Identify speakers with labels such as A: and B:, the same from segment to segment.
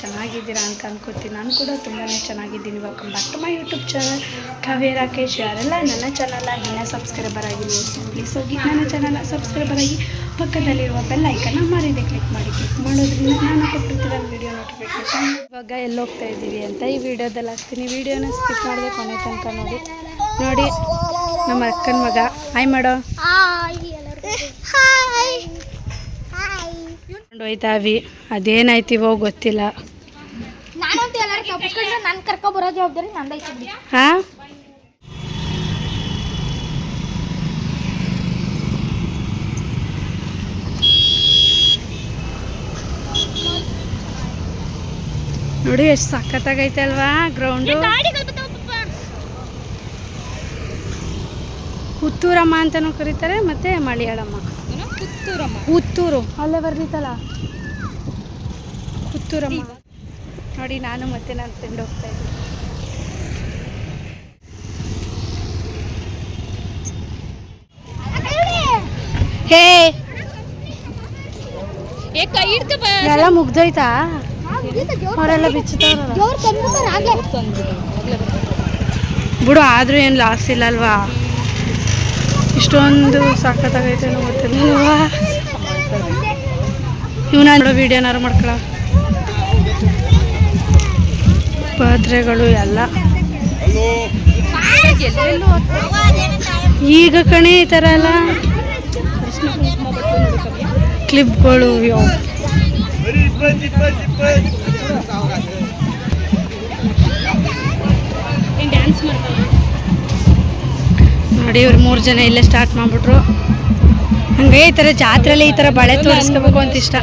A: ಚೆನ್ನಾಗಿದ್ದೀರಾ ಅಂತ ಅನ್ಕೋತೀನಿ. ನಾನು ಕೂಡ ತುಂಬಾ ಚೆನ್ನಾಗಿದ್ದೀನಿ. Welcome back to my YouTube channel Kavya Rakesh. ಯಾರೆಲ್ಲ ನನ್ನ ಚಾನಲ್ನ ಇನ್ನೂ ಸಬ್ಸ್ಕ್ರೈಬರ್ ಆಗಿಲ್ಲ ಪ್ಲೀಸ್ ಹೋಗಿ ನನ್ನ ಚಾನಲ್ನ ಸಬ್ಸ್ಕ್ರೈಬರ್ ಆಗಿ ಪಕ್ಕದಲ್ಲಿರುವ ಬೆಲ್ ಐಕನ್ನ ಮರೀದೆ ಕ್ಲಿಕ್ ಮಾಡೋದ್ರಿಂದ ನಾನು ಕೊಟ್ಟಿರ್ತೀರ ವೀಡಿಯೋ ನೋಟಿಫಿಕೇಶನ್. ಇವಾಗ ಎಲ್ಲಿ ಹೋಗ್ತಾ ಇದ್ದೀವಿ ಅಂತ ಈ ವಿಡಿಯೋದಲ್ಲಿ ಹಾಕ್ತೀನಿ. ವಿಡಿಯೋನ ಸ್ಕಿಪ್ ಮಾಡಿದೆ ಕೊನೆ ತನಕ ನೋಡಿ ನಮ್ಮ ಅಕ್ಕನ ಮಗ ಹಾಯ್ ಮಾಡೋ. ಹೋಯ್ತಾವಿ, ಅದೇನಾಯ್ತಿವೋ ಗೊತ್ತಿಲ್ಲ. ಹಾಂ ನೋಡಿ ಎಷ್ಟು ಸಖತ್ತಾಗೈತೆ ಅಲ್ವಾ ಗ್ರೌಂಡು. ಹುತ್ತೂರಮ್ಮ ಅಂತಲೂ ಕರೀತಾರೆ, ಮತ್ತು ಮಲಯಾಳಮ್ಮ ಹುತ್ತೂರು ಅಲ್ಲೇ ಬರ್ದಿತ್ತಲ್ಲ ಹುತ್ತೂರಮ್ಮ. ನೋಡಿ ನಾನು ಮತ್ತೆ ನನ್ನ ಫ್ರೆಂಡ್ ಹೋಗ್ತಾ ಇದ್ದೀನಿ. ಹೇ ಎಲ್ಲ ಮುಗ್ದೋಯ್ತಾ? ಅವರೆಲ್ಲ ಬಿಚ್ಚುತ್ತವ್ರಲ್ಲ ಬಿಡು, ಆದರೂ ಏನು ಲಾಸ್ ಇಲ್ಲ ಅಲ್ವಾ. ಇಷ್ಟೊಂದು ಸಖತ್ತಾಗೈತೆ ಗೊತ್ತಿಲ್ವಾ. ಇವನ ನೋಡೋ ವಿಡಿಯೋನಾರು ಮಾಡ್ಕೊಳ. ಪಾತ್ರೆಗಳು ಎಲ್ಲ ಈಗ ಕಣೆ ಈ ಥರ ಎಲ್ಲ ಕ್ಲಿಪ್ಗಳು ನೋಡಿ. ಇವ್ರು 3 ಜನ ಇಲ್ಲೇ ಸ್ಟಾರ್ಟ್ ಮಾಡಿಬಿಟ್ರು. ಹಂಗೆ ಈ ಥರ ಜಾತ್ರೆಯಲ್ಲಿ ಈ ಥರ ಬಳೆ ತೋರಿಸ್ಕೋಬೇಕು ಅಂತ ಇಷ್ಟ.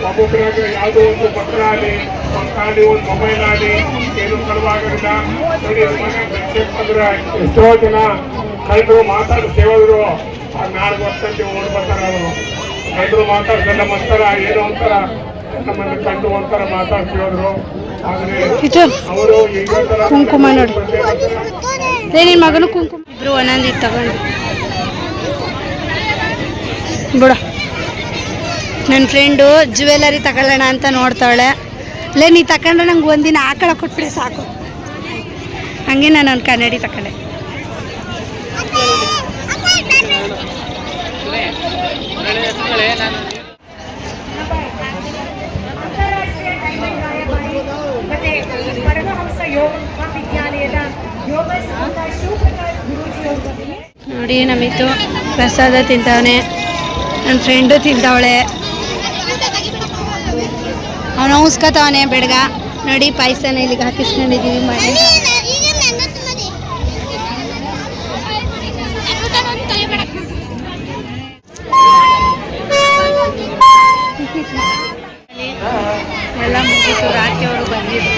B: ಒಬ್ಬೊಬ್ಬರಾಗ ಯಾವುದೋ ಒಂದು ಪತ್ರ ಆಗಲಿ ಮಕ್ಕಳಾಗಲಿ ಒಂದು ಮೊಬೈಲ್ ಆಗಲಿ ಏನು ಕಳುವಾಗೋದಿಲ್ಲ. ನೋಡಿ ಬಂದ್ರೆ ಎಷ್ಟೋ ಜನ ಕಳ್ಳರು ಮಾತಾಡಿಸ್ತೇವರು ನಾಳೆ ಬರ್ತಂತೆ ಓಡ್ ಬರ್ತಾರೆ. ಅವರು ಕಳ್ಳರು ಮಾತಾಡ್ಸಲ್ಲ ಮಂತರ ಏನೋ ಒಂಥರ ನಮ್ಮನ್ನು ಕಂಡು ಒಂಥರ ಮಾತಾಡ್ತೀವರು. ಆದರೆ ಅವರು
A: ಕುಂಕುಮ ನೋಡಿ ನಿನ್ನ ಮಗನು ಕುಂಕುಮ ಇಬ್ರು ಒಂದೊಂದು ತಗೊಂಡು ಬಿಡ. ನನ್ನ ಫ್ರೆಂಡು ಜ್ಯುವೆಲರಿ ತಗೊಳ್ಳೋಣ ಅಂತ ನೋಡ್ತಾವಳೆ. ಅಲ್ಲೇ ನೀ ತಗೊಂಡ್ರೆ ನಂಗೆ ಒಂದಿನ ಆಕಳ ಕೊಟ್ಬಿಡೆ ಸಾಕು. ಹಂಗೆ ನಾನು ಒಂದು ಕನ್ನಡಿ ತಗೊಂಡೆ. ನೋಡಿ ನಮಿತ್ತು ಪ್ರಸಾದ ತಿಂತಾವನೆ, ನನ್ನ ಫ್ರೆಂಡು ತಿಂತಾವಳೆ. ಅವನು ಉಸ್ಕೊತಾವನೆ ಬೆಳಗ. ನೋಡಿ ಪಾಯಸನ ಇಲ್ಲಿಗೆ ಹಾಕಿಸ್ಕೊಂಡಿದ್ದೀವಿ ಮಾಡಿ. ಎಲ್ಲ ಮುಗೀತು, ರಾತ್ರಿ ಅವರು ಬಂದಿದ್ರು.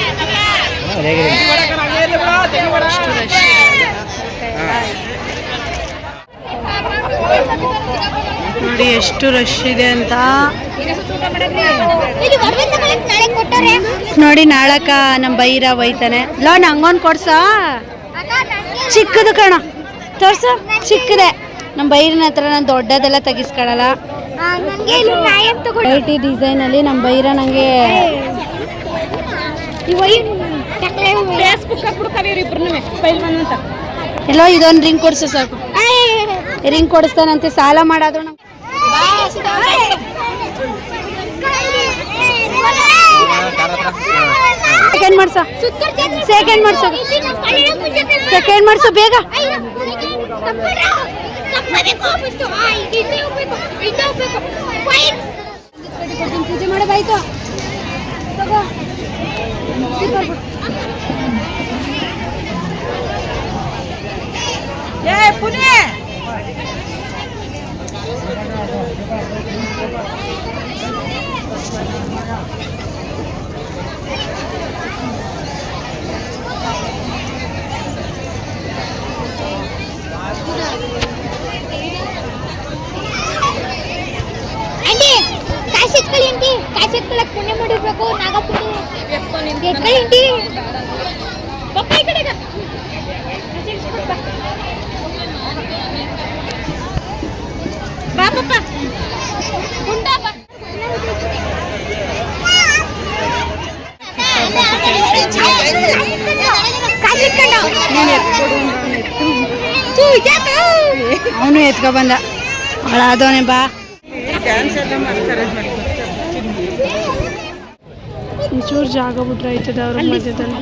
A: ನೋಡಿ ಎಷ್ಟು ರಶ್ ಇದೆ ಅಂತ. ನೋಡಿ ನಾಳಕ ನಮ್ಮ ಬೈರ ಒಯ್ತಾನೆ. ಲೋನ್ ಹಂಗೊಂದು ಕೊಡ್ಸ, ಚಿಕ್ಕದು ಕಣ ತೋರ್ಸ, ಚಿಕ್ಕದೆ. ನಮ್ಮ ಬೈರಿನ ಹತ್ರ ನಾನು ದೊಡ್ಡದೆಲ್ಲ ತೆಗಿಸ್ಕೊಳ್ಳಲ್ಲ. ಐಟಿ ಡಿಸೈನಲ್ಲಿ ನಮ್ಮ ಬೈರ ನನಗೆ ಎಲ್ಲೋ ಇದೊಂದು ರಿಂಗ್ ಕೊಡ್ಸು ಸಾಕು. ರಿಂಗ್ ಕೊಡಿಸ್ತಾನಂತೆ, ಸಾಲ ಮಾಡೋದು. ಸೆಕೆಂಡ್ ಮಾಡ್ಸೋ, ಸೆಕೆಂಡ್ ಮಾಡ್ಸೋ, ಸೆಕೆಂಡ್ ಮಾಡ್ಸೋ ಬೇಗ. ಪೂಜೆ ಮಾಡೋದಾಯ್ತು. ಪುನೇ ಕಾಸೆತ್ಕೊಳ್ಳಕ್ಕೆ ಪುಣ್ಯ ಮಾಡಿರ್ಬೇಕು. ನಾಗಪುಡಿ ಎತ್ಕೊಳ್ಳಿ ಪಪ್ಪ ಈ ಕಡೆಗ ಬಾ ಪಪ್ಪ ಗುಂಡಾ ಬಾ. ಅವನು ಎತ್ಕೊ ಬಂದ ಅವಳಾದವನೇ ಬಾ. ಒಂಚೂರು ಜಾಗ ಬಿಟ್ರೆ ಆಯ್ತದೆ ಅವ್ರ ಮಧ್ಯದಲ್ಲಿ.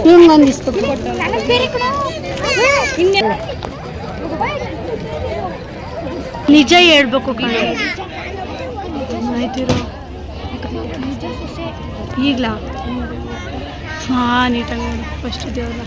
A: ಹಿಂಗೊಂದು ಇಸ್ಕೊ. ನಿಜ ಹೇಳ್ಬೇಕು ಕಣ ಆಯ್ತಿರೋ ಈಗ್ಲಾ. ಹಾಂ ನೀಟಾಗಿ ನೋಡಿ ಫಸ್ಟ್ ದೇವ್ರ.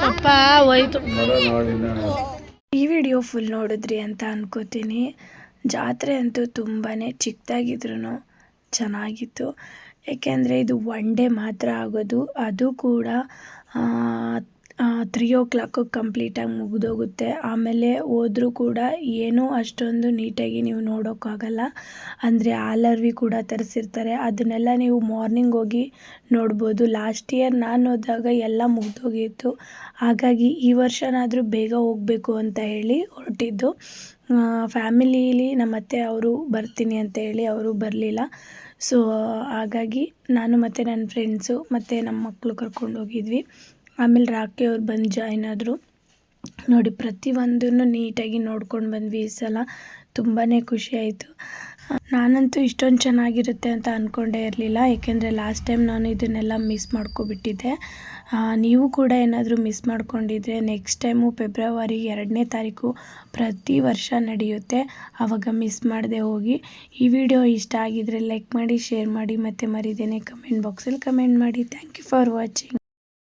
A: ಪಪ್ಪ ಹೋಯ್ತು. ಈ ವಿಡಿಯೋ ಫುಲ್ ನೋಡಿದ್ರಿ ಅಂತ ಅನ್ಕೋತೀನಿ. ಜಾತ್ರೆ ಅಂತೂ ತುಂಬಾ ಚಿಕ್ಕದಾಗಿದ್ರು ಚೆನ್ನಾಗಿತ್ತು. ಏಕೆಂದರೆ ಇದು ಒನ್ ಡೇ ಮಾತ್ರ ಆಗೋದು, ಅದು ಕೂಡ 3 ಕಂಪ್ಲೀಟಾಗಿ ಮುಗಿದೋಗುತ್ತೆ. ಆಮೇಲೆ ಹೋದ್ರೂ ಕೂಡ ಏನೂ ಅಷ್ಟೊಂದು ನೀಟಾಗಿ ನೀವು ನೋಡೋಕ್ಕಾಗಲ್ಲ. ಅಂದರೆ ಹಾಲರ್ವಿ ಕೂಡ ತರಿಸಿರ್ತಾರೆ, ಅದನ್ನೆಲ್ಲ ನೀವು ಮಾರ್ನಿಂಗ್ ಹೋಗಿ ನೋಡ್ಬೋದು. ಲಾಸ್ಟ್ ಇಯರ್ ನಾನು ಹೋದಾಗ ಎಲ್ಲ ಮುಗಿದೋಗಿತ್ತು. ಹಾಗಾಗಿ ಈ ವರ್ಷನಾದರೂ ಬೇಗ ಹೋಗಬೇಕು ಅಂತ ಹೇಳಿ ಹೊರಟಿದ್ದು. ಫ್ಯಾಮಿಲೀಲಿ ನಮ್ಮ ಅತ್ತೆ ಅವರು ಬರ್ತೀನಿ ಅಂತ ಹೇಳಿ ಅವರು ಬರಲಿಲ್ಲ. ಸೊ ಹಾಗಾಗಿ ನಾನು ಮತ್ತು ನನ್ನ ಫ್ರೆಂಡ್ಸು ಮತ್ತು ನಮ್ಮ ಮಕ್ಕಳು ಕರ್ಕೊಂಡು ಹೋಗಿದ್ವಿ. ಆಮೇಲೆ ರಾಕಿ ಅವ್ರು ಬಂದು ಜಾಯ್ನ್ ಆದರು. ನೋಡಿ ಪ್ರತಿಯೊಂದನ್ನು ನೀಟಾಗಿ ನೋಡ್ಕೊಂಡು ಬಂದ್ವಿ ಈ ಸಲ. ತುಂಬಾ ಖುಷಿ ಆಯಿತು. ನಾನಂತೂ ಇಷ್ಟೊಂದು ಚೆನ್ನಾಗಿರುತ್ತೆ ಅಂತ ಅಂದ್ಕೊಂಡೇ ಇರಲಿಲ್ಲ, ಏಕೆಂದರೆ ಲಾಸ್ಟ್ ಟೈಮ್ ನಾನು ಇದನ್ನೆಲ್ಲ ಮಿಸ್ ಮಾಡ್ಕೊಬಿಟ್ಟಿದ್ದೆ. ನೀವು ಕೂಡ ಏನಾದರೂ ಮಿಸ್ ಮಾಡ್ಕೊಂಡಿದ್ರೆ ನೆಕ್ಸ್ಟ್ ಟೈಮು ಫೆಬ್ರವರಿ 2ನೇ ತಾರೀಕು ಪ್ರತಿ ವರ್ಷ ನಡೆಯುತ್ತೆ, ಆವಾಗ ಮಿಸ್ ಮಾಡದೆ ಹೋಗಿ. ಈ ವಿಡಿಯೋ ಇಷ್ಟ ಆಗಿದರೆ ಲೈಕ್ ಮಾಡಿ, ಶೇರ್ ಮಾಡಿ, ಮತ್ತು ಮರಿದೇನೆ ಕಮೆಂಟ್ ಬಾಕ್ಸಲ್ಲಿ ಕಮೆಂಟ್ ಮಾಡಿ. Thank you for watching.